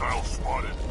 Hostile spotted.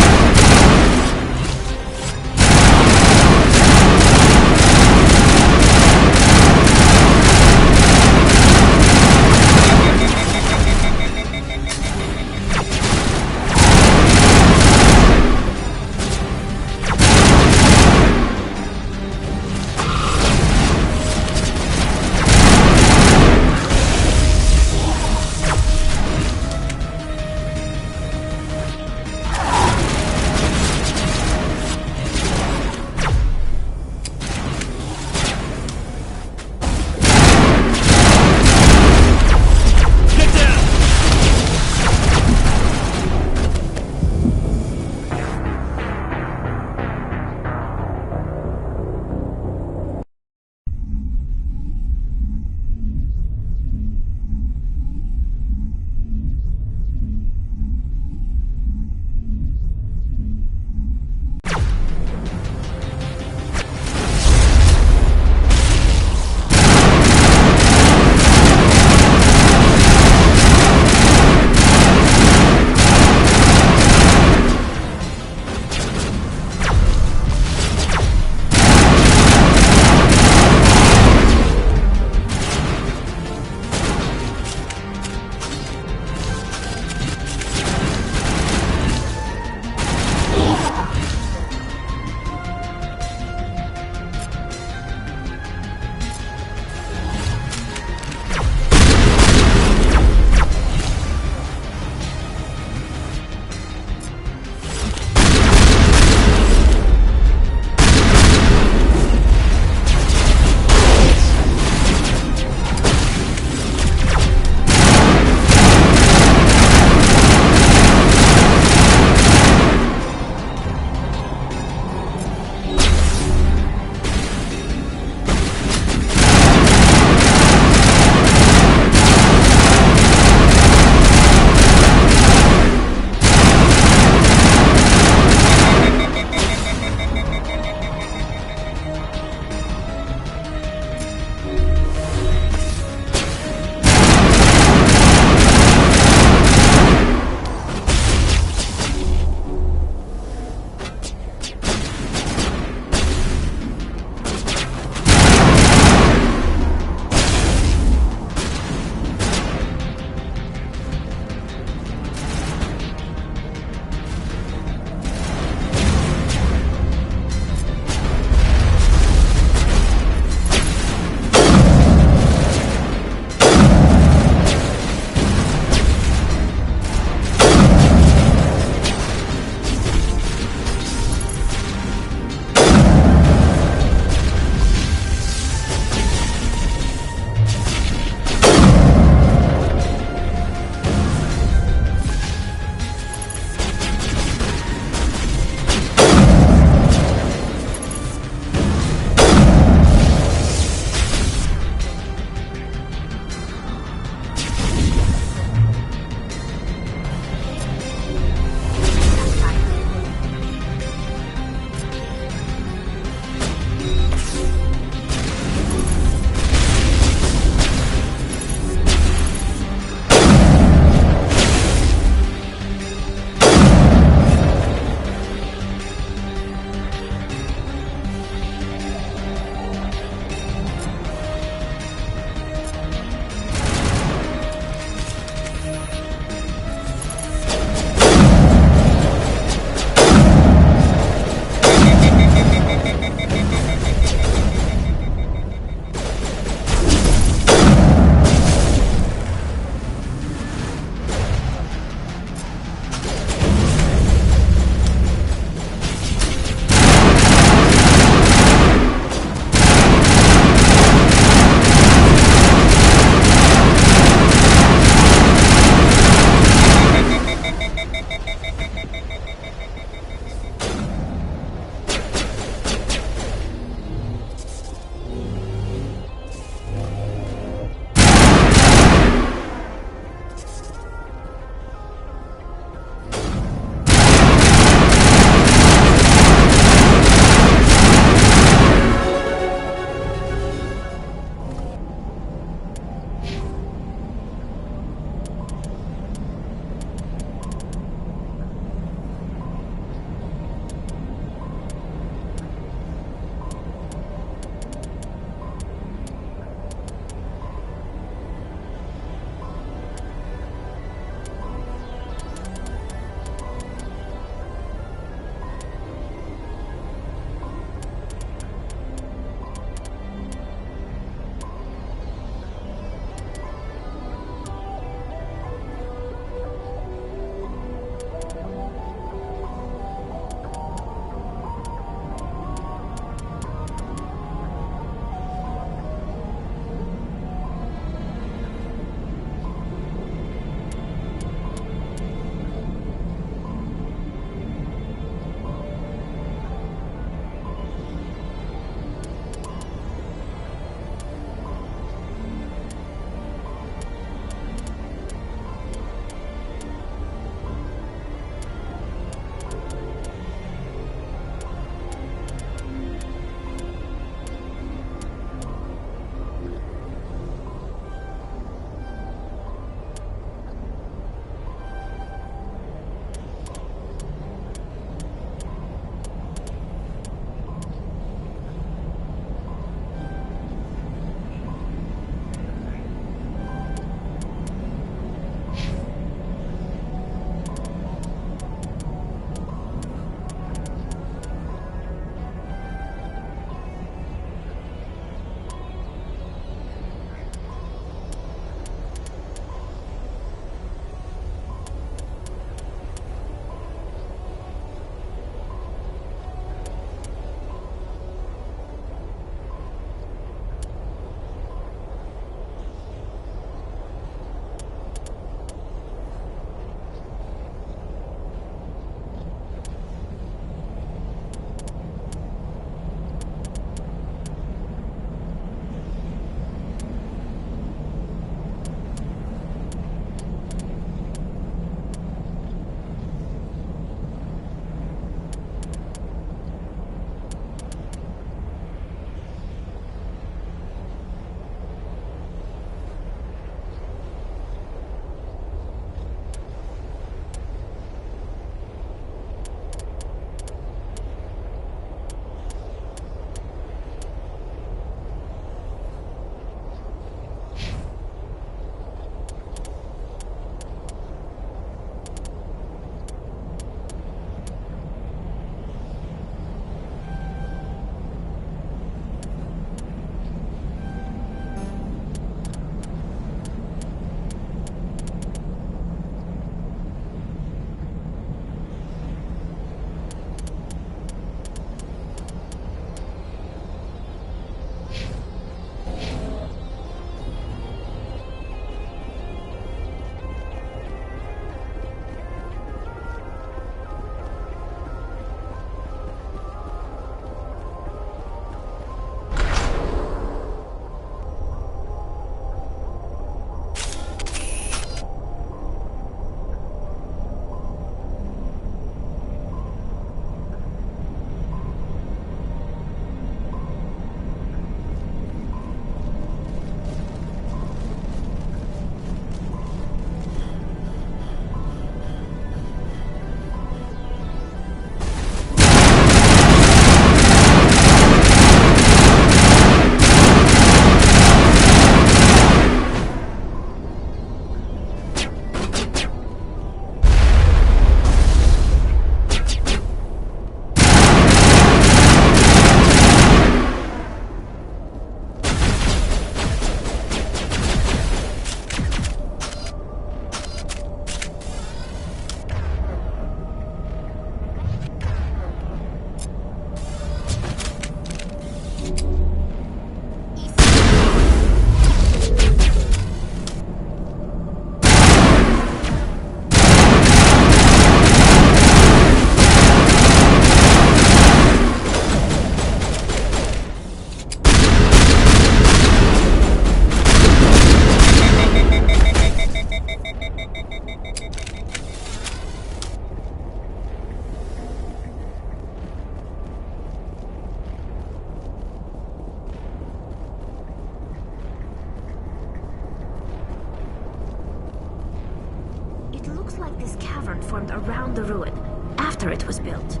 looks like this cavern formed around the ruin, after it was built.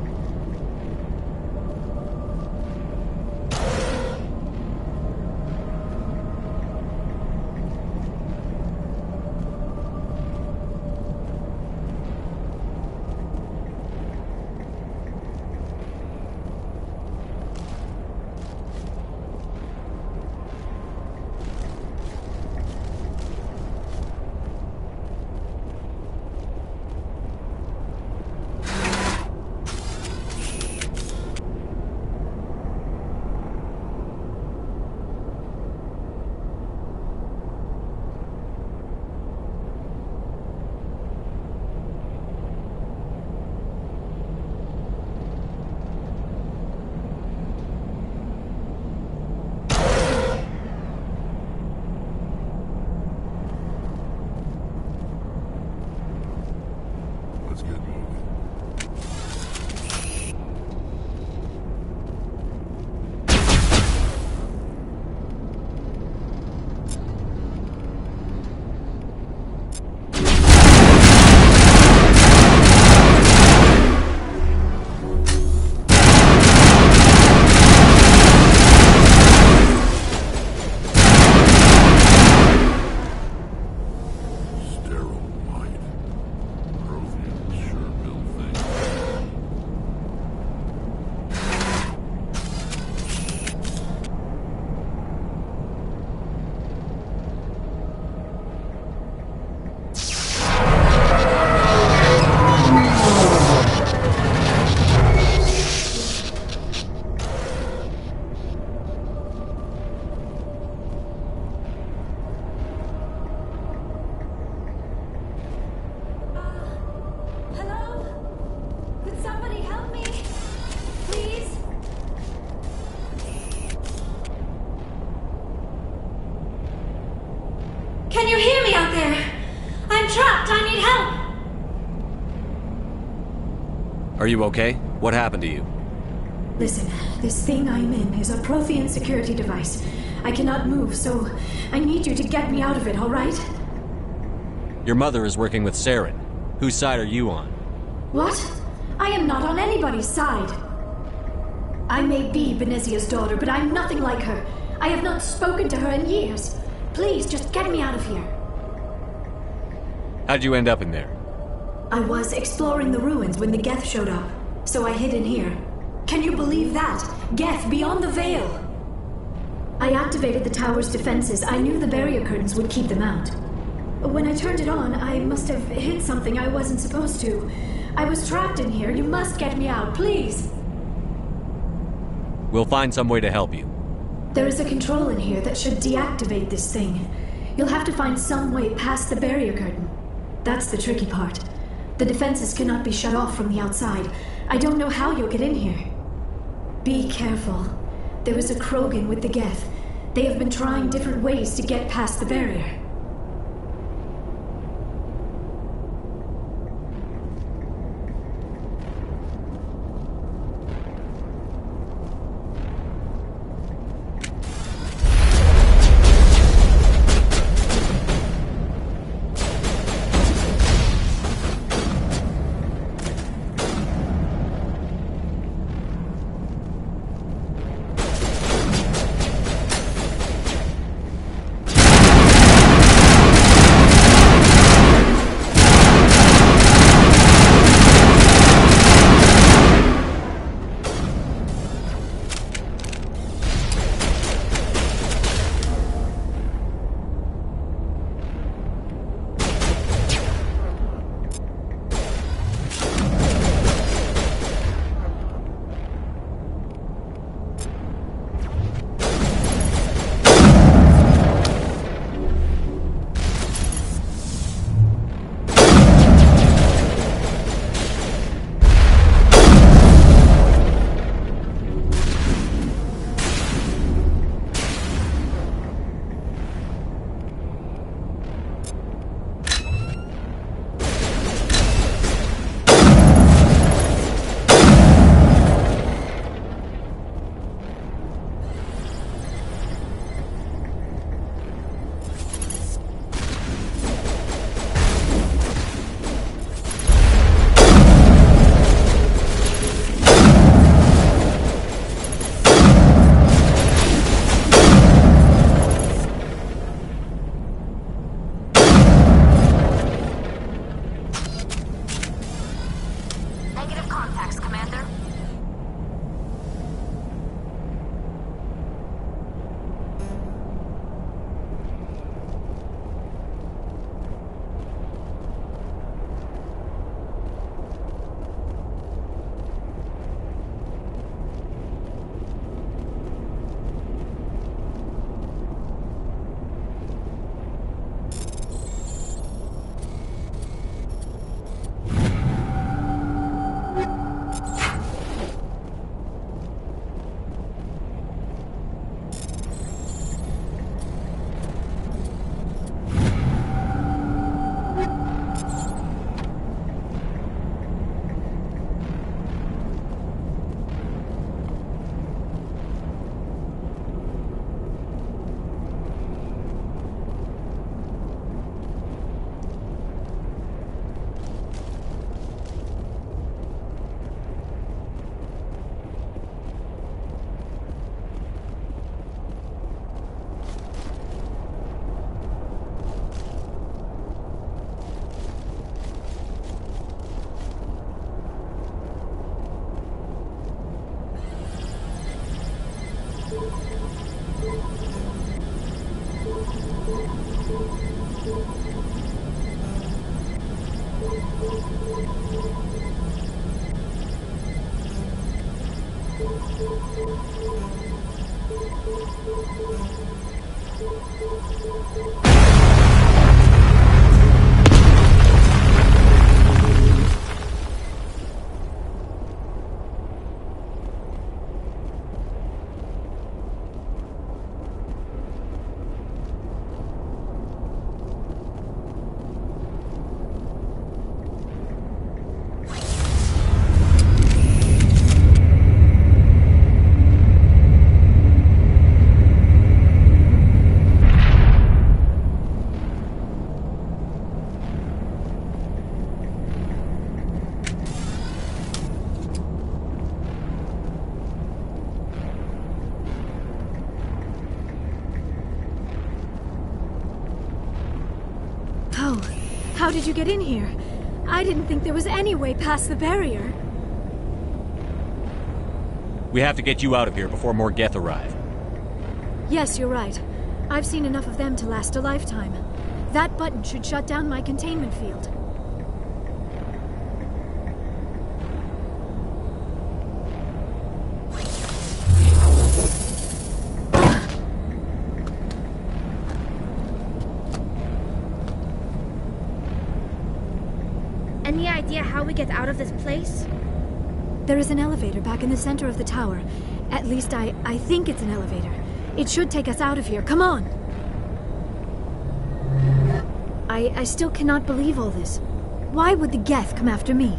Let's get moving. Can you hear me out there? I'm trapped. I need help. Are you okay? What happened to you? Listen, this thing I'm in is a Prothean security device. I cannot move, so I need you to get me out of it, all right? Your mother is working with Saren. Whose side are you on? What? I am not on anybody's side. I may be Benezia's daughter, but I'm nothing like her. I have not spoken to her in years. Please, just get me out of here. How'd you end up in there? I was exploring the ruins when the Geth showed up, so I hid in here. Can you believe that? Geth beyond the veil! I activated the tower's defenses. I knew the barrier curtains would keep them out. When I turned it on, I must have hit something I wasn't supposed to. I was trapped in here. You must get me out, please! We'll find some way to help you. There is a control in here that should deactivate this thing. You'll have to find some way past the barrier curtain. That's the tricky part. The defenses cannot be shut off from the outside. I don't know how you'll get in here. Be careful. There is a Krogan with the Geth. They have been trying different ways to get past the barrier. Oh, how did you get in here? I didn't think there was any way past the barrier. We have to get you out of here before more Geth arrive. Yes, you're right. I've seen enough of them to last a lifetime. That button should shut down my containment field. Any idea how we get out of this place? There is an elevator back in the center of the tower. At least I think it's an elevator. It should take us out of here. Come on! I still cannot believe all this. Why would the Geth come after me?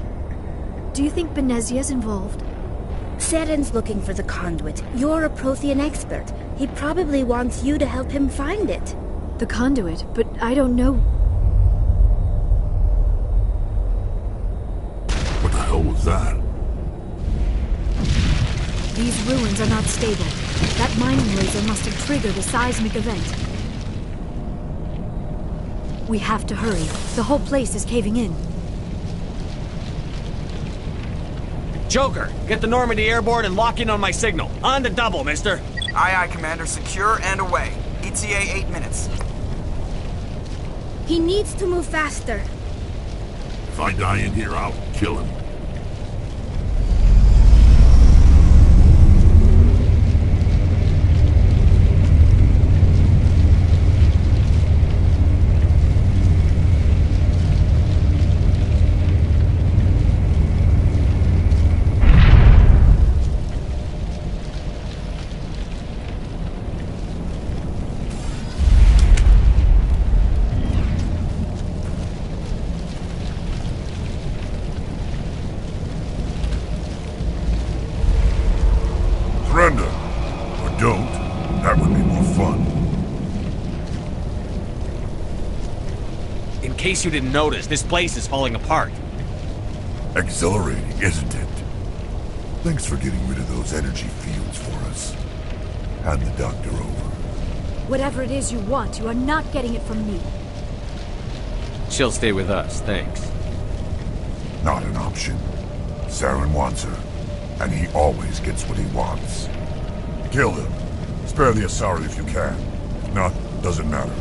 Do you think Benezia's involved? Seren's looking for the conduit. You're a Prothean expert. He probably wants you to help him find it. The conduit, but I don't know. What the hell was that? These ruins are not stable. That mining laser must have triggered a seismic event. We have to hurry. The whole place is caving in. Joker, get the Normandy airborne and lock in on my signal. On to double, mister. Aye, aye, Commander. Secure and away. ETA 8 minutes. He needs to move faster. If I die in here, I'll kill him. Surrender. Or don't. That would be more fun. In case you didn't notice, this place is falling apart. Exhilarating, isn't it? Thanks for getting rid of those energy fields for us. Hand the doctor over. Whatever it is you want, you are not getting it from me. She'll stay with us, thanks. Not an option. Saren wants her, and he always gets what he wants. Kill him. Spare the Asari if you can. If not, doesn't matter.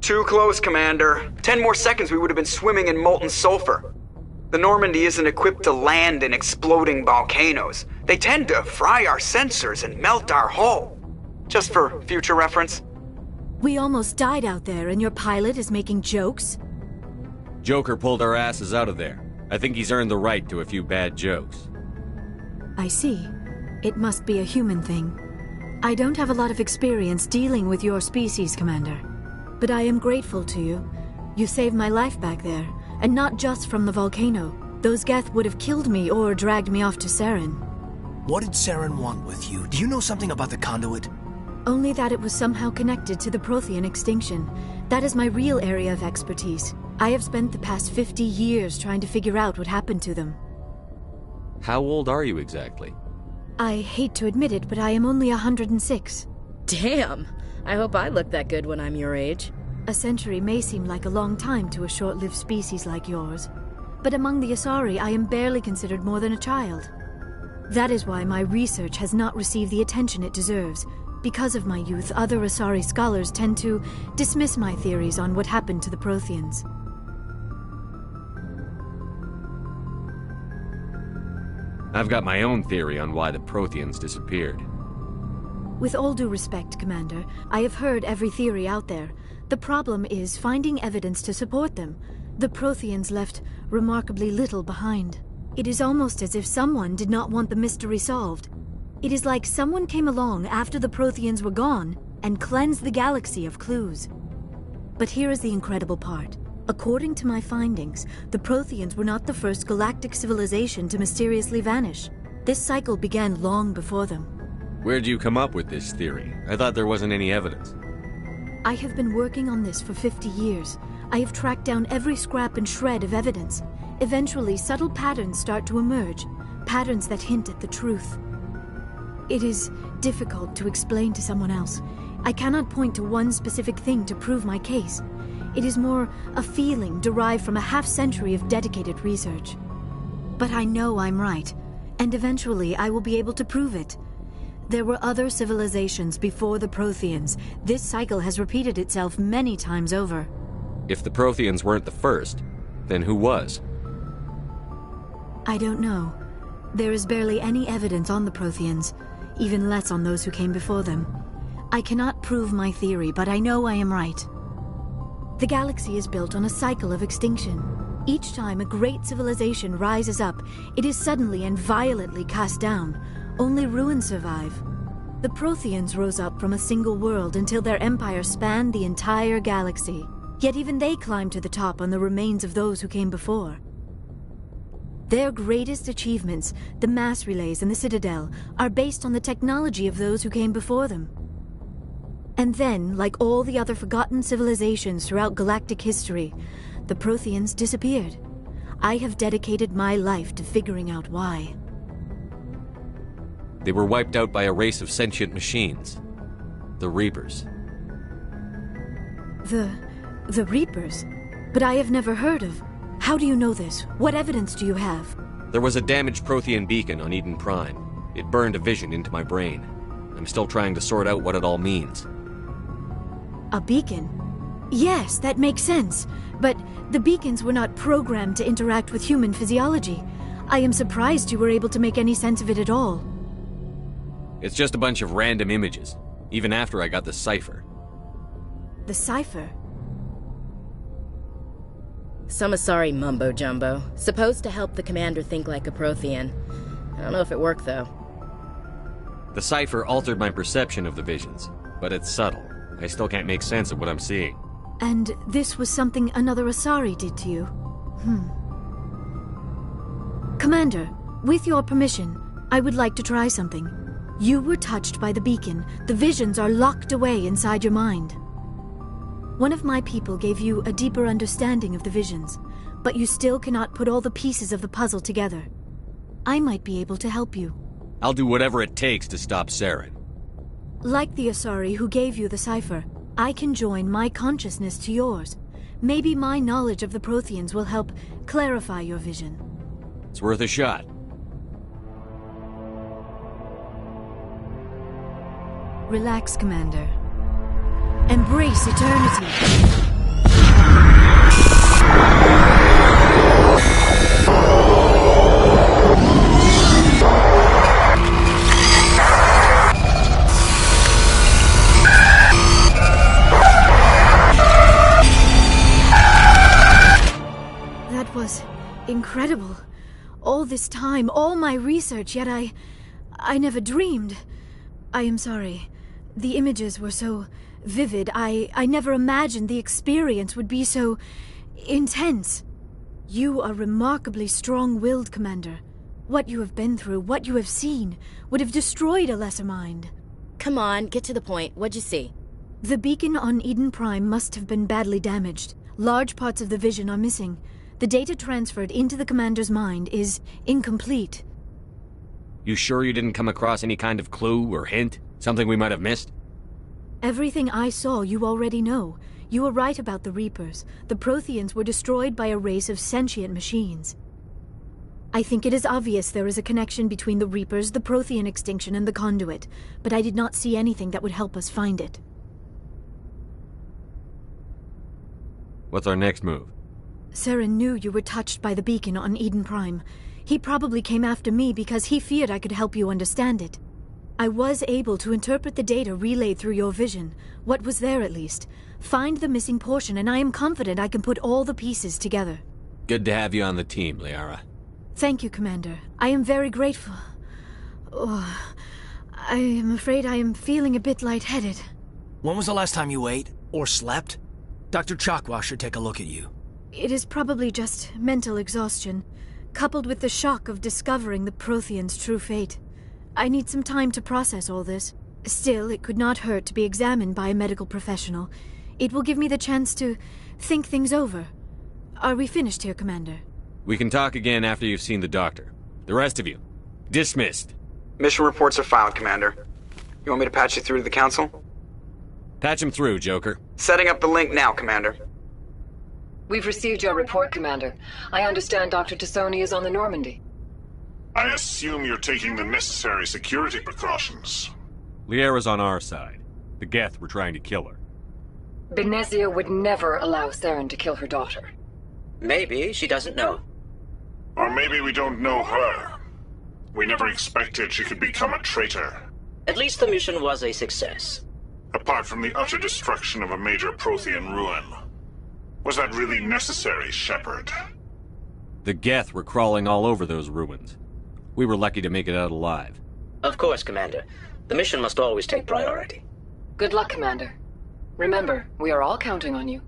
Too close, Commander. 10 more seconds we would have been swimming in molten sulfur. The Normandy isn't equipped to land in exploding volcanoes. They tend to fry our sensors and melt our hull. Just for future reference. We almost died out there, and your pilot is making jokes? Joker pulled our asses out of there. I think he's earned the right to a few bad jokes. I see. It must be a human thing. I don't have a lot of experience dealing with your species, Commander. But I am grateful to you. You saved my life back there, and not just from the volcano. Those Geth would have killed me or dragged me off to Saren. What did Saren want with you? Do you know something about the conduit? Only that it was somehow connected to the Prothean extinction. That is my real area of expertise. I have spent the past 50 years trying to figure out what happened to them. How old are you exactly? I hate to admit it, but I am only 106. Damn! I hope I look that good when I'm your age. A century may seem like a long time to a short-lived species like yours, but among the Asari I am barely considered more than a child. That is why my research has not received the attention it deserves. Because of my youth, other Asari scholars tend to dismiss my theories on what happened to the Protheans. I've got my own theory on why the Protheans disappeared. With all due respect, Commander, I have heard every theory out there. The problem is finding evidence to support them. The Protheans left remarkably little behind. It is almost as if someone did not want the mystery solved. It is like someone came along after the Protheans were gone and cleansed the galaxy of clues. But here is the incredible part. According to my findings, the Protheans were not the first galactic civilization to mysteriously vanish. This cycle began long before them. Where'd you come up with this theory? I thought there wasn't any evidence. I have been working on this for 50 years. I have tracked down every scrap and shred of evidence. Eventually, subtle patterns start to emerge, patterns that hint at the truth. It is difficult to explain to someone else. I cannot point to one specific thing to prove my case. It is more a feeling derived from a half-century of dedicated research. But I know I'm right, and eventually I will be able to prove it. There were other civilizations before the Protheans. This cycle has repeated itself many times over. If the Protheans weren't the first, then who was? I don't know. There is barely any evidence on the Protheans, even less on those who came before them. I cannot prove my theory, but I know I am right. The galaxy is built on a cycle of extinction. Each time a great civilization rises up, it is suddenly and violently cast down. Only ruins survive. The Protheans rose up from a single world until their empire spanned the entire galaxy. Yet even they climbed to the top on the remains of those who came before. Their greatest achievements, the mass relays and the Citadel, are based on the technology of those who came before them. And then, like all the other forgotten civilizations throughout galactic history, the Protheans disappeared. I have dedicated my life to figuring out why. They were wiped out by a race of sentient machines. The Reapers. The Reapers? But I have never heard of. How do you know this? What evidence do you have? There was a damaged Prothean beacon on Eden Prime. It burned a vision into my brain. I'm still trying to sort out what it all means. A beacon? Yes, that makes sense. But the beacons were not programmed to interact with human physiology. I am surprised you were able to make any sense of it at all. It's just a bunch of random images, even after I got the cipher. The cipher? Some Asari mumbo-jumbo, supposed to help the commander think like a Prothean. I don't know if it worked, though. The cipher altered my perception of the visions, but it's subtle. I still can't make sense of what I'm seeing. And this was something another Asari did to you? Commander, with your permission, I would like to try something. You were touched by the beacon. The visions are locked away inside your mind. One of my people gave you a deeper understanding of the visions, but you still cannot put all the pieces of the puzzle together. I might be able to help you. I'll do whatever it takes to stop Saren. Like the Asari who gave you the cipher, I can join my consciousness to yours. Maybe my knowledge of the Protheans will help clarify your vision. It's worth a shot. Relax, Commander. Embrace eternity. That was incredible. All this time, all my research, yet I never dreamed. I am sorry. The images were so vivid. I never imagined the experience would be so intense. You are remarkably strong-willed, Commander. What you have been through, what you have seen, would have destroyed a lesser mind. Come on, get to the point. What'd you see? The beacon on Eden Prime must have been badly damaged. Large parts of the vision are missing. The data transferred into the Commander's mind is incomplete. You sure you didn't come across any kind of clue or hint? Something we might have missed? Everything I saw you already know. You were right about the Reapers. The Protheans were destroyed by a race of sentient machines. I think it is obvious there is a connection between the Reapers, the Prothean extinction, and the Conduit, but I did not see anything that would help us find it. What's our next move? Saren knew you were touched by the beacon on Eden Prime. He probably came after me because he feared I could help you understand it. I was able to interpret the data relayed through your vision, what was there at least, find the missing portion, and I am confident I can put all the pieces together. Good to have you on the team, Liara. Thank you, Commander. I am very grateful. Oh, I am afraid I am feeling a bit lightheaded. When was the last time you ate? Or slept? Dr. Chakwa should take a look at you. It is probably just mental exhaustion, coupled with the shock of discovering the Protheans' true fate. I need some time to process all this. Still, it could not hurt to be examined by a medical professional. It will give me the chance to think things over. Are we finished here, Commander? We can talk again after you've seen the doctor. The rest of you, dismissed. Mission reports are filed, Commander. You want me to patch you through to the Council? Patch him through, Joker. Setting up the link now, Commander. We've received your report, Commander. I understand Dr. Tassoni is on the Normandy. I assume you're taking the necessary security precautions. Liara's on our side. The Geth were trying to kill her. Benezia would never allow Saren to kill her daughter. Maybe she doesn't know. Or maybe we don't know her. We never expected she could become a traitor. At least the mission was a success. Apart from the utter destruction of a major Prothean ruin. Was that really necessary, Shepard? The Geth were crawling all over those ruins. We were lucky to make it out alive. Of course, Commander. The mission must always take priority. Good luck, Commander. Remember, we are all counting on you.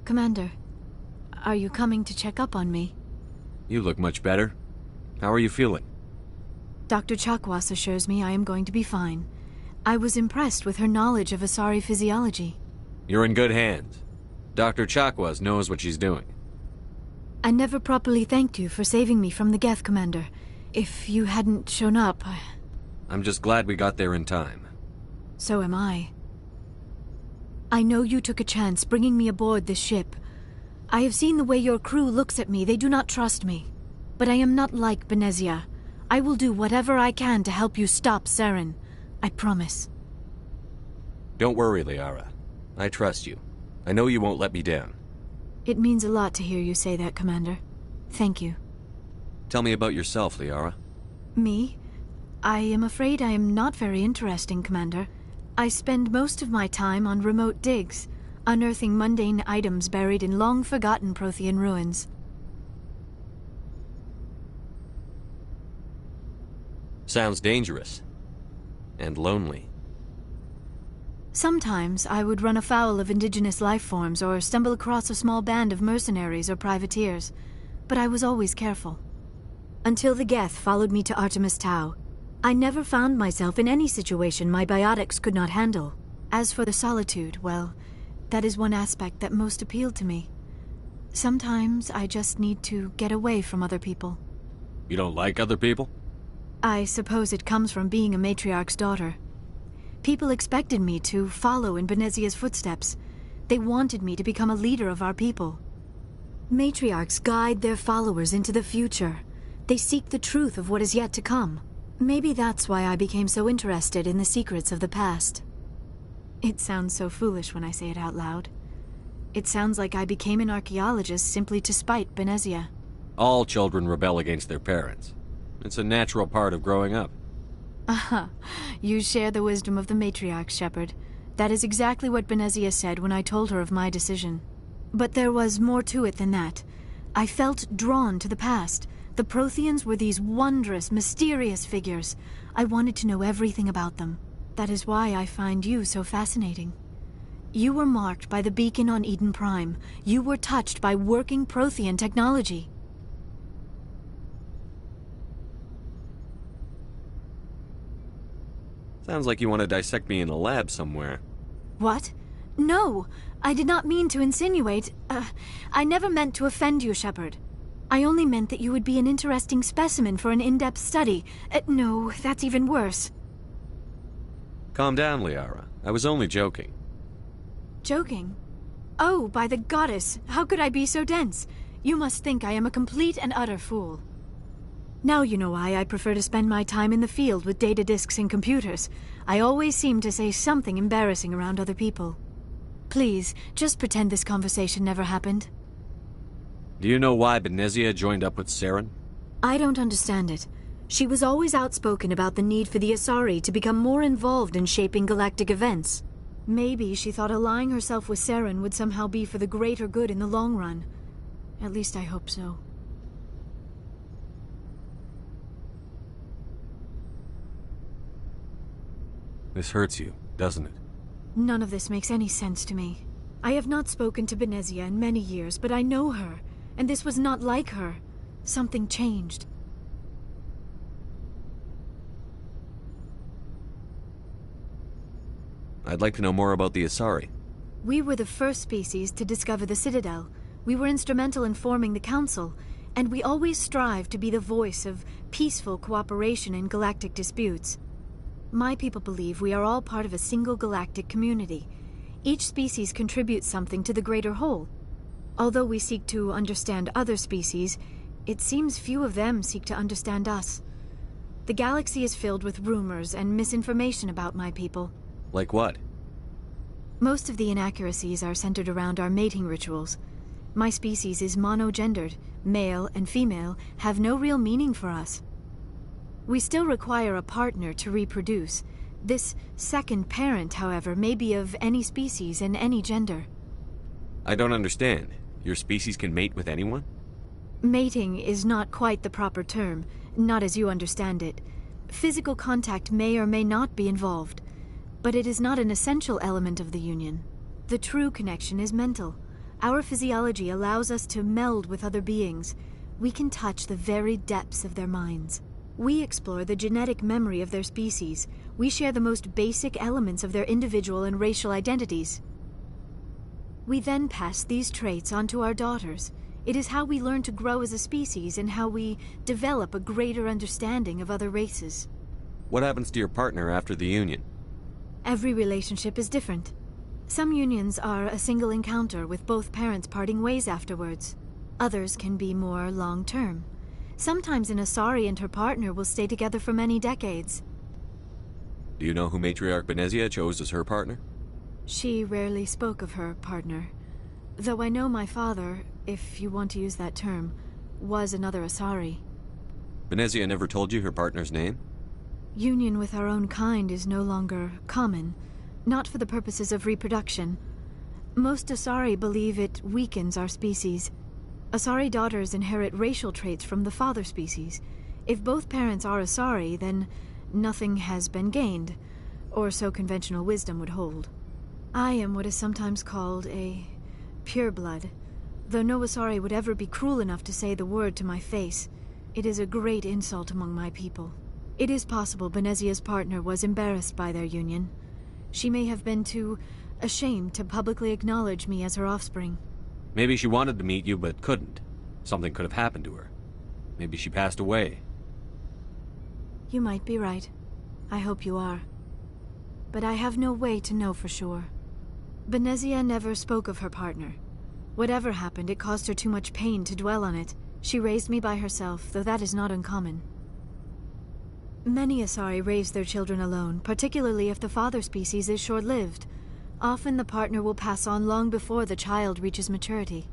Commander, are you coming to check up on me? You look much better. How are you feeling? Dr. Chakwas assures me I am going to be fine. I was impressed with her knowledge of Asari physiology. You're in good hands. Dr. Chakwas knows what she's doing. I never properly thanked you for saving me from the Geth, Commander. If you hadn't shown up, I'm just glad we got there in time. So am I. I know you took a chance bringing me aboard this ship. I have seen the way your crew looks at me. They do not trust me. But I am not like Benezia. I will do whatever I can to help you stop Saren. I promise. Don't worry, Liara. I trust you. I know you won't let me down. It means a lot to hear you say that, Commander. Thank you. Tell me about yourself, Liara. Me? I am afraid I am not very interesting, Commander. I spend most of my time on remote digs, unearthing mundane items buried in long-forgotten Prothean ruins. Sounds dangerous. And lonely. Sometimes I would run afoul of indigenous life forms or stumble across a small band of mercenaries or privateers, but I was always careful. Until the Geth followed me to Artemis Tau, I never found myself in any situation my biotics could not handle. As for the solitude, well, that is one aspect that most appealed to me. Sometimes I just need to get away from other people. You don't like other people? I suppose it comes from being a matriarch's daughter. People expected me to follow in Benezia's footsteps. They wanted me to become a leader of our people. Matriarchs guide their followers into the future. They seek the truth of what is yet to come. Maybe that's why I became so interested in the secrets of the past. It sounds so foolish when I say it out loud. It sounds like I became an archaeologist simply to spite Benezia. All children rebel against their parents. It's a natural part of growing up. Aha, you share the wisdom of the matriarch, Shepard. That is exactly what Benezia said when I told her of my decision. But there was more to it than that. I felt drawn to the past. The Protheans were these wondrous, mysterious figures. I wanted to know everything about them. That is why I find you so fascinating. You were marked by the beacon on Eden Prime. You were touched by working Prothean technology. Sounds like you want to dissect me in a lab somewhere. What? No! I did not mean to insinuate. I never meant to offend you, Shepard. I only meant that you would be an interesting specimen for an in-depth study. No, that's even worse. Calm down, Liara. I was only joking. Joking? Oh, by the goddess, how could I be so dense? You must think I am a complete and utter fool. Now you know why I prefer to spend my time in the field with data disks and computers. I always seem to say something embarrassing around other people. Please, just pretend this conversation never happened. Do you know why Benezia joined up with Saren? I don't understand it. She was always outspoken about the need for the Asari to become more involved in shaping galactic events. Maybe she thought allying herself with Saren would somehow be for the greater good in the long run. At least I hope so. This hurts you, doesn't it? None of this makes any sense to me. I have not spoken to Benezia in many years, but I know her, and this was not like her. Something changed. I'd like to know more about the Asari. We were the first species to discover the Citadel. We were instrumental in forming the Council, and we always strive to be the voice of peaceful cooperation in galactic disputes. My people believe we are all part of a single galactic community. Each species contributes something to the greater whole. Although we seek to understand other species, it seems few of them seek to understand us. The galaxy is filled with rumors and misinformation about my people. Like what? Most of the inaccuracies are centered around our mating rituals. My species is monogendered. Male and female have no real meaning for us. We still require a partner to reproduce. This second parent, however, may be of any species and any gender. I don't understand. Your species can mate with anyone? Mating is not quite the proper term, not as you understand it. Physical contact may or may not be involved, but it is not an essential element of the union. The true connection is mental. Our physiology allows us to meld with other beings. We can touch the very depths of their minds. We explore the genetic memory of their species. We share the most basic elements of their individual and racial identities. We then pass these traits on to our daughters. It is how we learn to grow as a species and how we develop a greater understanding of other races. What happens to your partner after the union? Every relationship is different. Some unions are a single encounter with both parents parting ways afterwards. Others can be more long-term. Sometimes an Asari and her partner will stay together for many decades. Do you know who Matriarch Benezia chose as her partner? She rarely spoke of her partner. Though I know my father, if you want to use that term, was another Asari. Benezia never told you her partner's name? Union with our own kind is no longer common, not for the purposes of reproduction. Most Asari believe it weakens our species. Asari daughters inherit racial traits from the father species. If both parents are Asari, then nothing has been gained, or so conventional wisdom would hold. I am what is sometimes called a pureblood. Though no Asari would ever be cruel enough to say the word to my face, it is a great insult among my people. It is possible Benezia's partner was embarrassed by their union. She may have been too ashamed to publicly acknowledge me as her offspring. Maybe she wanted to meet you but couldn't. Something could have happened to her. Maybe she passed away. You might be right. I hope you are. But I have no way to know for sure. Benezia never spoke of her partner. Whatever happened, it caused her too much pain to dwell on it. She raised me by herself, though that is not uncommon. Many Asari raise their children alone, particularly if the father species is short-lived. Often the partner will pass on long before the child reaches maturity.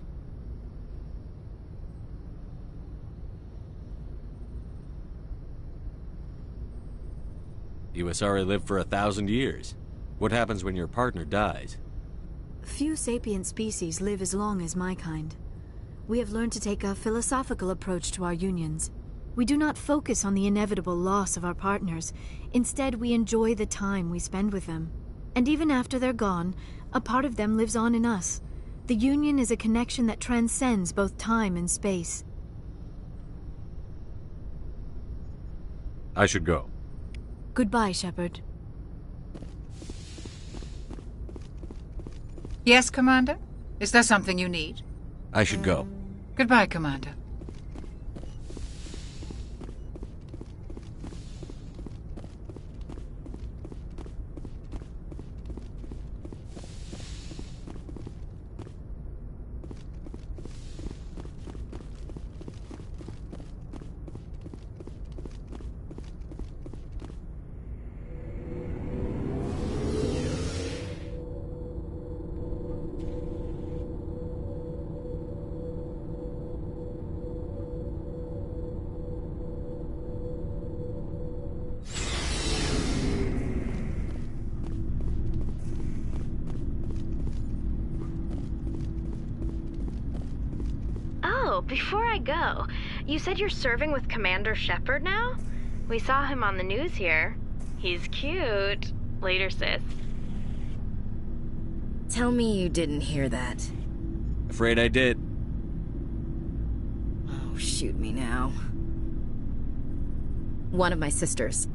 You Asari live for 1,000 years. What happens when your partner dies? Few sapient species live as long as my kind. We have learned to take a philosophical approach to our unions. We do not focus on the inevitable loss of our partners. Instead, we enjoy the time we spend with them. And even after they're gone, a part of them lives on in us. The union is a connection that transcends both time and space. I should go. Goodbye, Shepard. Yes, Commander? Is there something you need? I should go. Goodbye, Commander. Before I go, you said you're serving with Commander Shepard now? We saw him on the news here. He's cute. Later, sis. Tell me you didn't hear that. Afraid I did. Oh, shoot me now. One of my sisters.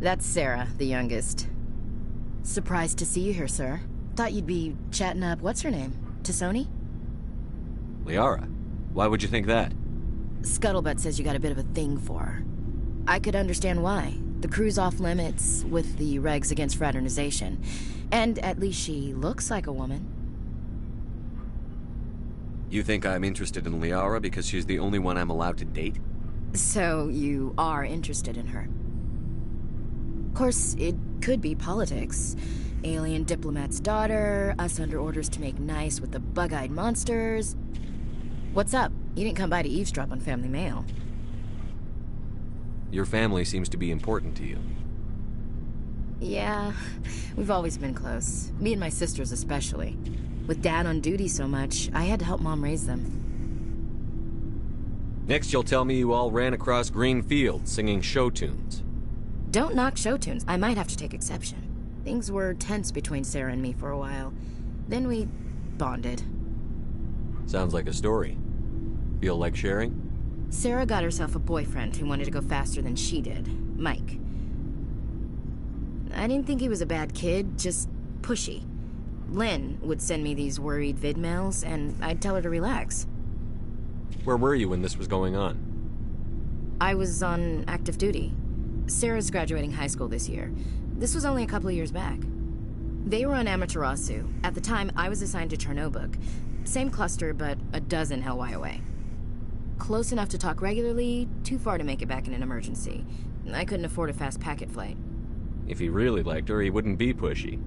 That's Sarah, the youngest. Surprised to see you here, sir. Thought you'd be chatting up, what's her name? T'Soni? Liara. Why would you think that? Scuttlebutt says you got a bit of a thing for her. I could understand why. The crew's off limits with the regs against fraternization. And at least she looks like a woman. You think I'm interested in Liara because she's the only one I'm allowed to date? So you are interested in her. Of course, it could be politics. Alien diplomat's daughter, us under orders to make nice with the bug-eyed monsters. What's up? You didn't come by to eavesdrop on Family Mail. Your family seems to be important to you. Yeah, we've always been close. Me and my sisters especially. With Dad on duty so much, I had to help Mom raise them. Next you'll tell me you all ran across green fields singing show tunes. Don't knock show tunes. I might have to take exception. Things were tense between Sarah and me for a while. Then we bonded. Sounds like a story. Feel like sharing? Sarah got herself a boyfriend who wanted to go faster than she did, Mike. I didn't think he was a bad kid, just pushy. Lynn would send me these worried vid mails, and I'd tell her to relax. Where were you when this was going on? I was on active duty. Sarah's graduating high school this year. This was only a couple of years back. They were on Amaterasu. At the time, I was assigned to Chernobog. Same cluster, but a dozen LY away. Close enough to talk regularly, too far to make it back in an emergency. I couldn't afford a fast packet flight. If he really liked her, he wouldn't be pushy.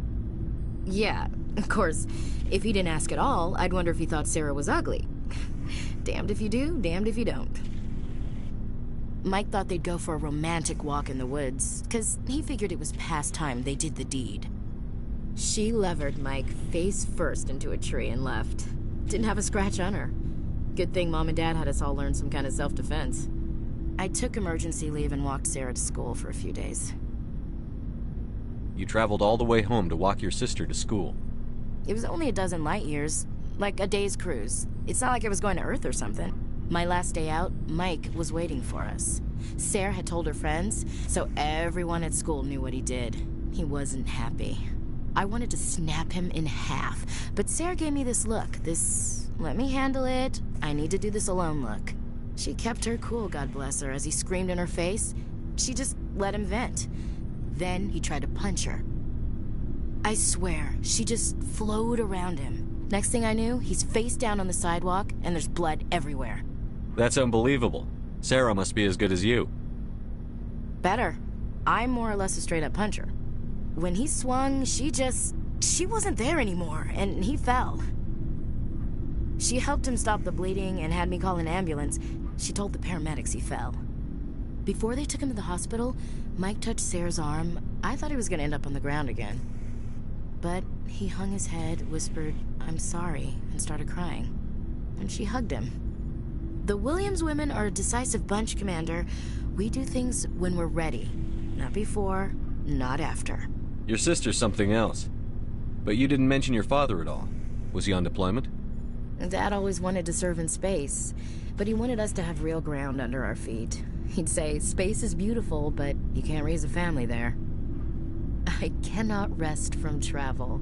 Yeah, of course. If he didn't ask at all, I'd wonder if he thought Sarah was ugly. Damned if you do, damned if you don't. Mike thought they'd go for a romantic walk in the woods, 'cause he figured it was past time they did the deed. She levered Mike face first into a tree and left. Didn't have a scratch on her. Good thing Mom and Dad had us all learn some kind of self-defense. I took emergency leave and walked Sarah to school for a few days. you traveled all the way home to walk your sister to school. It was only a dozen light years, like a day's cruise. It's not like I was going to Earth or something. My last day out, Mike was waiting for us. Sarah had told her friends, so everyone at school knew what he did. He wasn't happy. I wanted to snap him in half, but Sarah gave me this look, this let me handle it, I need to do this alone look. She kept her cool, God bless her, as he screamed in her face. She just let him vent. Then he tried to punch her. I swear, she just flowed around him. Next thing I knew, he's face down on the sidewalk, and there's blood everywhere. That's unbelievable. Sarah must be as good as you. Better. I'm more or less a straight-up puncher. When he swung, she wasn't there anymore, and he fell. She helped him stop the bleeding and had me call an ambulance. She told the paramedics he fell. Before they took him to the hospital, Mike touched Sarah's arm. I thought he was going to end up on the ground again. But he hung his head, whispered, "I'm sorry," and started crying. And she hugged him. The Williams women are a decisive bunch, Commander. We do things when we're ready. Not before, not after. Your sister's something else. But you didn't mention your father at all. Was he on deployment? Dad always wanted to serve in space, but he wanted us to have real ground under our feet. He'd say, space is beautiful, but you can't raise a family there. I cannot rest from travel.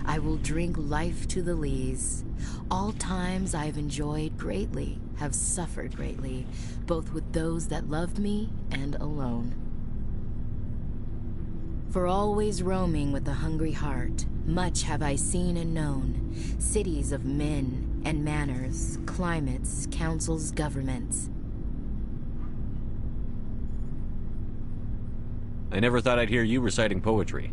I will drink life to the lees. All times I have enjoyed greatly, have suffered greatly, both with those that loved me and alone. For always roaming with a hungry heart, much have I seen and known, cities of men and manners, climates, councils, governments. I never thought I'd hear you reciting poetry.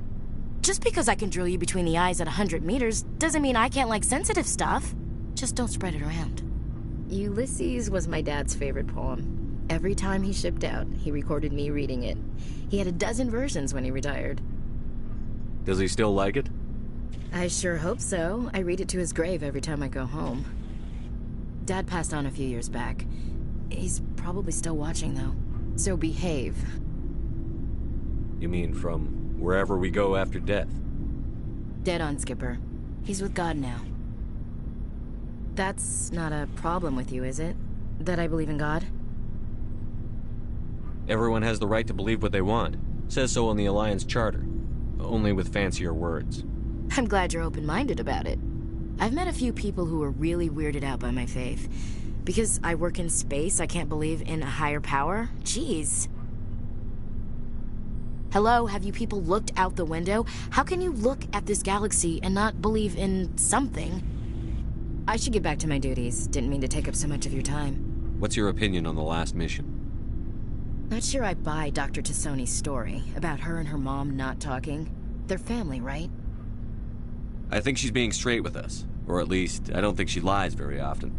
Just because I can drill you between the eyes at 100 meters doesn't mean I can't like sensitive stuff. Just don't spread it around. Ulysses was my dad's favorite poem. Every time he shipped out, he recorded me reading it. He had a dozen versions when he retired. Does he still like it? I sure hope so. I read it to his grave every time I go home. Dad passed on a few years back. He's probably still watching, though. So behave. You mean from wherever we go after death? Dead on, Skipper. He's with God now. That's not a problem with you, is it? That I believe in God? Everyone has the right to believe what they want. Says so in the Alliance Charter. Only with fancier words. I'm glad you're open-minded about it. I've met a few people who are really weirded out by my faith. Because I work in space, I can't believe in a higher power? Jeez. Hello, have you people looked out the window? How can you look at this galaxy and not believe in something? I should get back to my duties. Didn't mean to take up so much of your time. What's your opinion on the last mission? Not sure I buy Dr. Tassoni's story about her and her mom not talking. They're family, right? I think she's being straight with us. Or at least, I don't think she lies very often.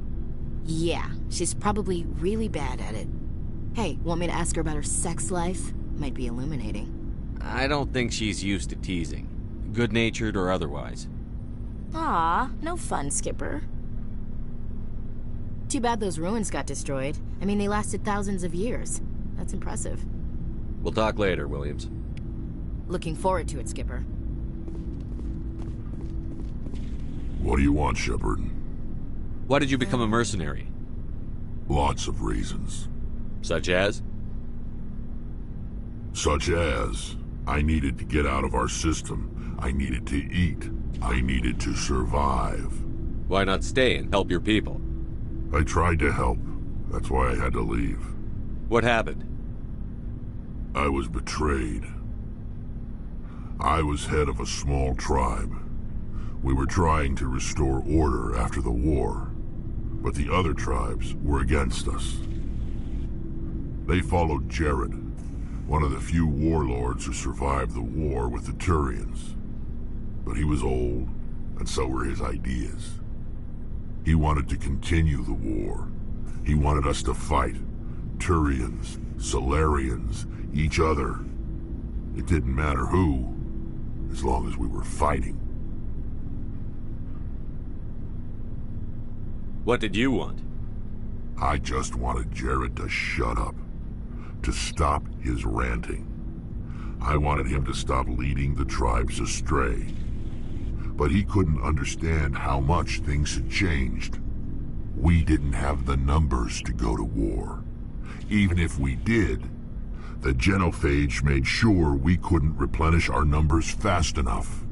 Yeah, she's probably really bad at it. Hey, want me to ask her about her sex life? Might be illuminating. I don't think she's used to teasing. Good-natured or otherwise. Aw, no fun, Skipper. Too bad those ruins got destroyed. I mean, they lasted thousands of years. That's impressive. We'll talk later, Williams. Looking forward to it, Skipper. What do you want, Shepard? Why did you become a mercenary? Lots of reasons. Such as? Such as, I needed to get out of our system. I needed to eat. I needed to survive. Why not stay and help your people? I tried to help. That's why I had to leave. What happened? I was betrayed. I was head of a small tribe. We were trying to restore order after the war, but the other tribes were against us. They followed Jared, one of the few warlords who survived the war with the Turians. But he was old, and so were his ideas. He wanted to continue the war. He wanted us to fight. Turians, Solarians, each other. It didn't matter who, as long as we were fighting. What did you want? I just wanted Jared to shut up. To stop his ranting. I wanted him to stop leading the tribes astray. But he couldn't understand how much things had changed. We didn't have the numbers to go to war. Even if we did, the genophage made sure we couldn't replenish our numbers fast enough.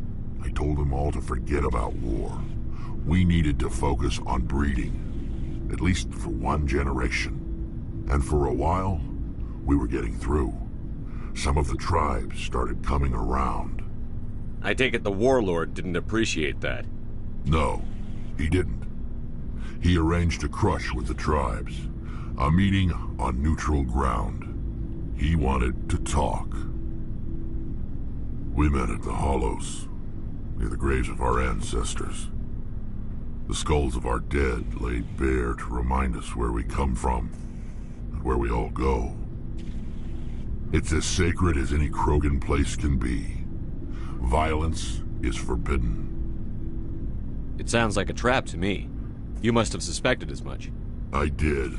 I told them all to forget about war. We needed to focus on breeding, at least for one generation. And for a while, we were getting through. Some of the tribes started coming around. I take it the warlord didn't appreciate that. No, he didn't. He arranged a crush with the tribes, a meeting on neutral ground. He wanted to talk. We met at the Hollows, near the graves of our ancestors. The skulls of our dead laid bare to remind us where we come from, and where we all go. It's as sacred as any Krogan place can be. Violence is forbidden. It sounds like a trap to me. You must have suspected as much. I did.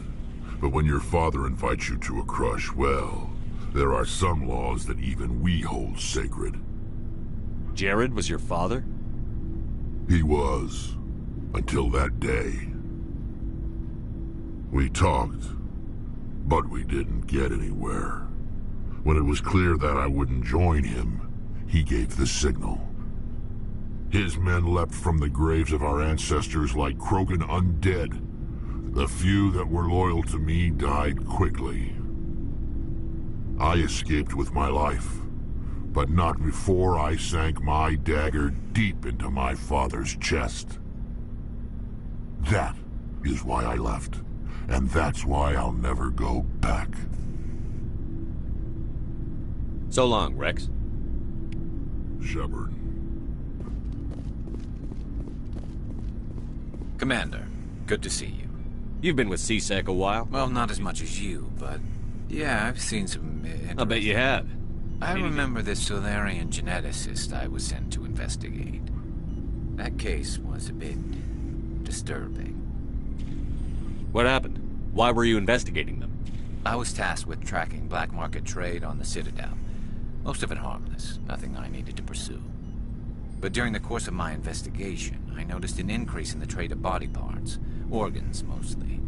But when your father invites you to a crush, well, there are some laws that even we hold sacred. Jared was your father? He was. Until that day. We talked, but we didn't get anywhere. When it was clear that I wouldn't join him, he gave the signal. His men leapt from the graves of our ancestors like Krogan undead. The few that were loyal to me died quickly. I escaped with my life, but not before I sank my dagger deep into my father's chest. That is why I left, and that's why I'll never go back. So long, Rex. Shepard. Commander, good to see you. You've been with C-Sec a while? Well, not as much as you, but yeah, I've seen some I bet you have. I remember this Solarian geneticist I was sent to investigate. That case was a bit disturbing. What happened? Why were you investigating them? I was tasked with tracking black market trade on the Citadel. Most of it harmless, nothing I needed to pursue. But during the course of my investigation, I noticed an increase in the trade of body parts, organs mostly.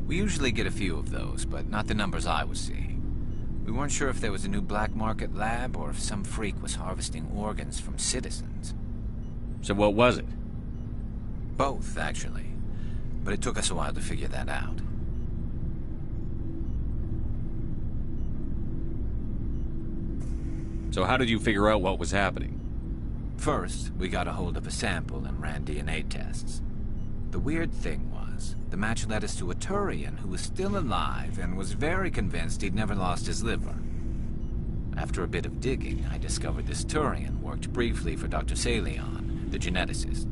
We usually get a few of those, but not the numbers I was seeing. We weren't sure if there was a new black market lab or if some freak was harvesting organs from citizens. So what was it? Both, actually. But it took us a while to figure that out. So how did you figure out what was happening? First, we got a hold of a sample and ran DNA tests. The weird thing was, the match led us to a Turian who was still alive and was very convinced he'd never lost his liver. After a bit of digging, I discovered this Turian worked briefly for Dr. Salion, the geneticist.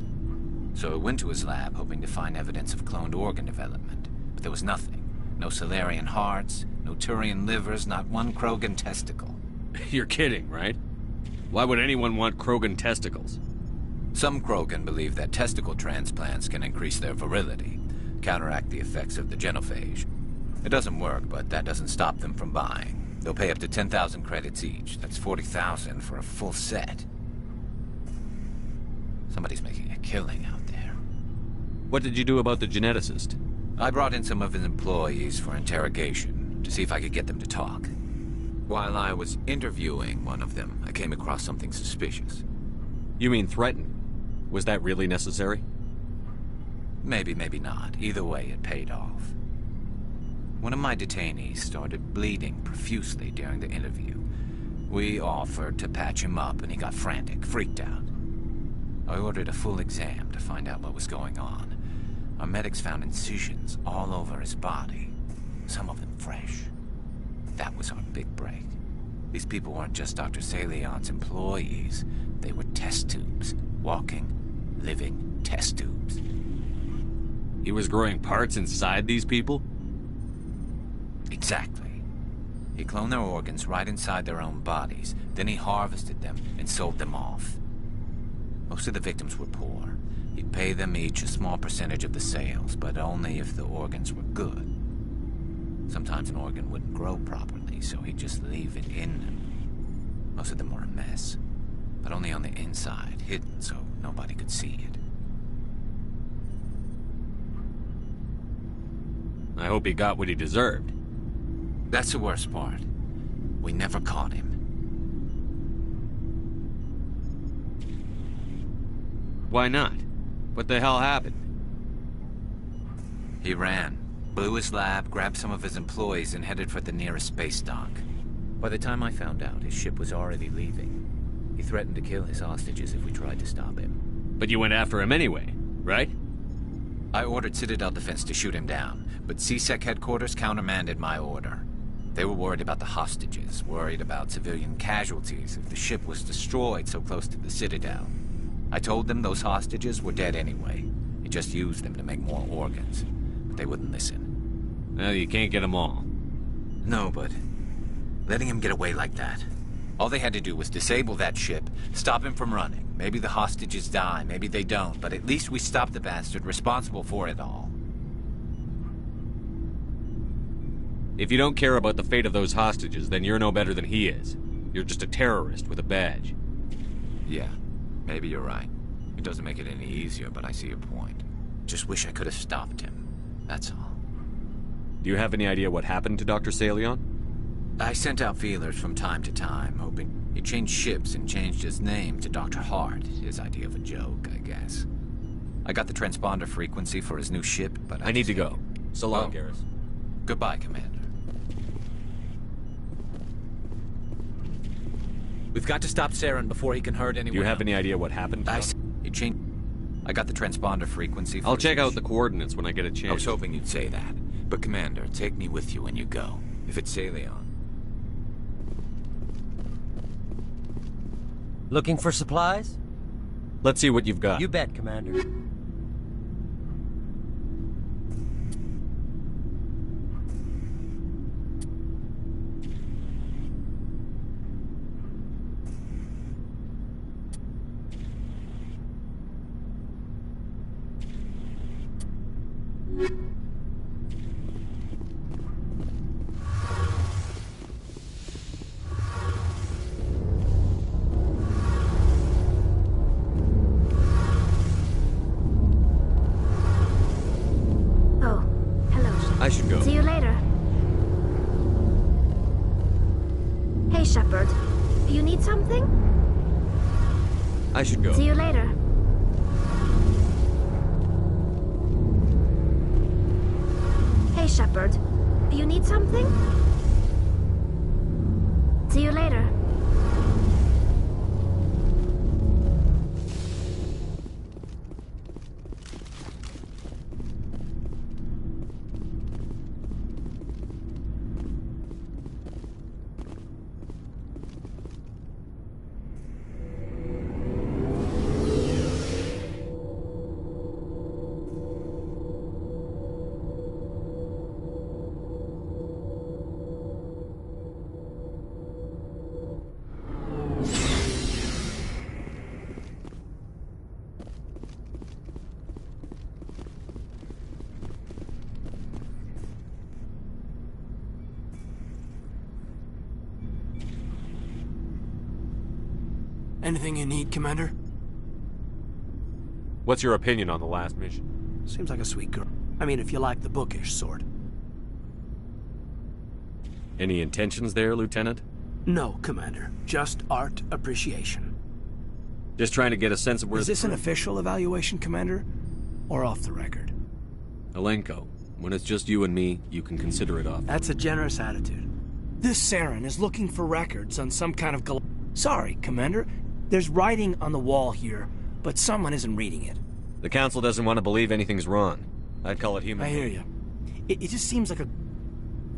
So I went to his lab hoping to find evidence of cloned organ development, but there was nothing. No Solarian hearts, no Turian livers, not one Krogan testicle. You're kidding, right? Why would anyone want Krogan testicles? Some Krogan believe that testicle transplants can increase their virility, counteract the effects of the genophage. It doesn't work, but that doesn't stop them from buying. They'll pay up to 10,000 credits each. That's 40,000 for a full set. Somebody's making a killing out there. What did you do about the geneticist? I brought in some of his employees for interrogation, to see if I could get them to talk. While I was interviewing one of them, I came across something suspicious. You mean threaten? Was that really necessary? Maybe, maybe not. Either way, it paid off. One of my detainees started bleeding profusely during the interview. We offered to patch him up, and he got frantic, freaked out. I ordered a full exam to find out what was going on. Our medics found incisions all over his body, some of them fresh. That was our big break. These people weren't just Dr. Salion's employees. They were test tubes. Walking, living test tubes. He was growing parts inside these people? Exactly. He cloned their organs right inside their own bodies. Then he harvested them and sold them off. Most of the victims were poor. He'd pay them each a small percentage of the sales, but only if the organs were good. Sometimes an organ wouldn't grow properly, so he'd just leave it in them. Most of them were a mess. But only on the inside, hidden so nobody could see it. I hope he got what he deserved. That's the worst part. We never caught him. Why not? What the hell happened? He ran, blew his lab, grabbed some of his employees, and headed for the nearest space dock. By the time I found out, his ship was already leaving. He threatened to kill his hostages if we tried to stop him. But you went after him anyway, right? I ordered Citadel Defense to shoot him down, but CSEC headquarters countermanded my order. They were worried about the hostages, worried about civilian casualties if the ship was destroyed so close to the Citadel. I told them those hostages were dead anyway. He just used them to make more organs. But they wouldn't listen. Well, you can't get them all. No, but letting him get away like that. All they had to do was disable that ship, stop him from running. Maybe the hostages die, maybe they don't, but at least we stopped the bastard responsible for it all. If you don't care about the fate of those hostages, then you're no better than he is. You're just a terrorist with a badge. Yeah, maybe you're right. It doesn't make it any easier, but I see your point. Just wish I could have stopped him. That's all. Do you have any idea what happened to Dr. Salion? I sent out feelers from time to time, hoping he changed ships and changed his name to Dr. Hart. His idea of a joke, I guess. I got the transponder frequency for his new ship, but I need to go. So long, Garrus. Goodbye, Commander. We've got to stop Saren before he can hurt anyone. Do you have any idea what happened? He changed. I got the transponder frequency for I'll check out the coordinates when I get a chance. I was hoping you'd say that. But Commander, take me with you when you go. If it's Salion. Looking for supplies? Let's see what you've got. You bet, Commander. I should go. See you later. Hey, Shepard. You need something? I should go. See you later. Hey, Shepard. You need something? See you later. Anything you need, Commander? What's your opinion on the last mission? Seems like a sweet girl. I mean, if you like the bookish sort. Any intentions there, Lieutenant? No, Commander. Just art appreciation. Just trying to get a sense of where... Is this an official evaluation, Commander? Or off the record? Alenko, when it's just you and me, you can consider it off. That's a generous attitude. This Saren is looking for records on some kind of... Sorry, Commander. There's writing on the wall here, but someone isn't reading it. The Council doesn't want to believe anything's wrong. I'd call it human. I hear you. It just seems like a...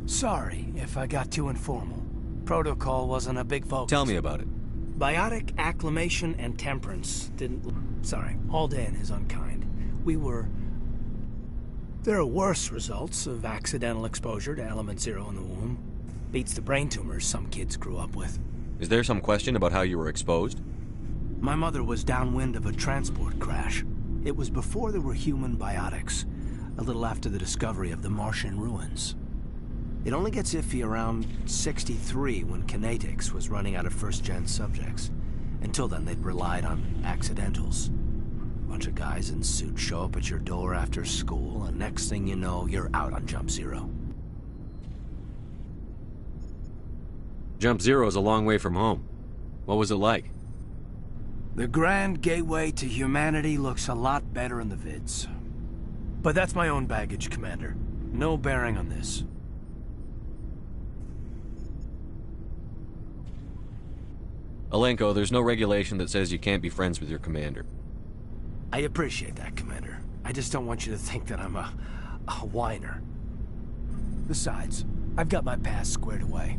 Sorry if I got too informal. Protocol wasn't a big focus. Tell me about it. Biotic acclimation and temperance didn't... Sorry, Haldan is unkind. We were... There are worse results of accidental exposure to element 0 in the womb. Beats the brain tumors some kids grew up with. Is there some question about how you were exposed? My mother was downwind of a transport crash. It was before there were human biotics, a little after the discovery of the Martian ruins. It only gets iffy around 63 when Kinetics was running out of first-gen subjects. Until then, they'd relied on accidentals. Bunch of guys in suits show up at your door after school, and next thing you know, you're out on Jump Zero. Jump Zero is a long way from home. What was it like? The grand gateway to humanity looks a lot better in the vids. But that's my own baggage, Commander. No bearing on this. Alenko, there's no regulation that says you can't be friends with your commander. I appreciate that, Commander. I just don't want you to think that I'm a whiner. Besides, I've got my past squared away.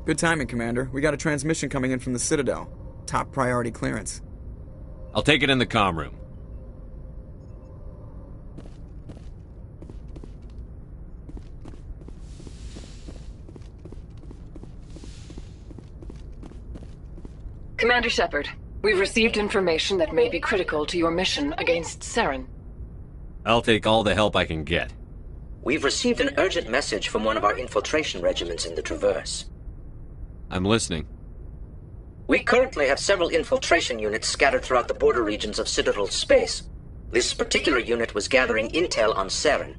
Good timing, Commander. We got a transmission coming in from the Citadel. Top priority clearance. I'll take it in the comm room. Commander Shepard, we've received information that may be critical to your mission against Saren. I'll take all the help I can get. We've received an urgent message from one of our infiltration regiments in the Traverse. I'm listening. We currently have several infiltration units scattered throughout the border regions of Citadel space. This particular unit was gathering intel on Saren.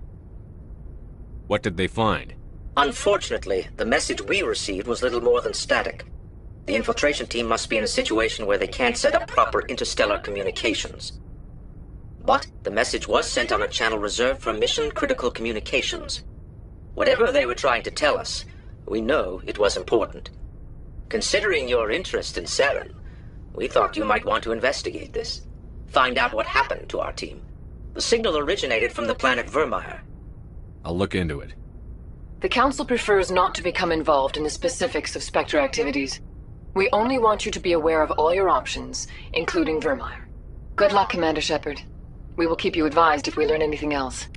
What did they find? Unfortunately, the message we received was little more than static. The infiltration team must be in a situation where they can't set up proper interstellar communications. But the message was sent on a channel reserved for mission-critical communications. Whatever they were trying to tell us, we know it was important. Considering your interest in Saren, we thought you might want to investigate this. Find out what happened to our team. The signal originated from the planet Vermeer. I'll look into it. The Council prefers not to become involved in the specifics of Spectre activities. We only want you to be aware of all your options, including Vermeer. Good luck, Commander Shepard. We will keep you advised if we learn anything else.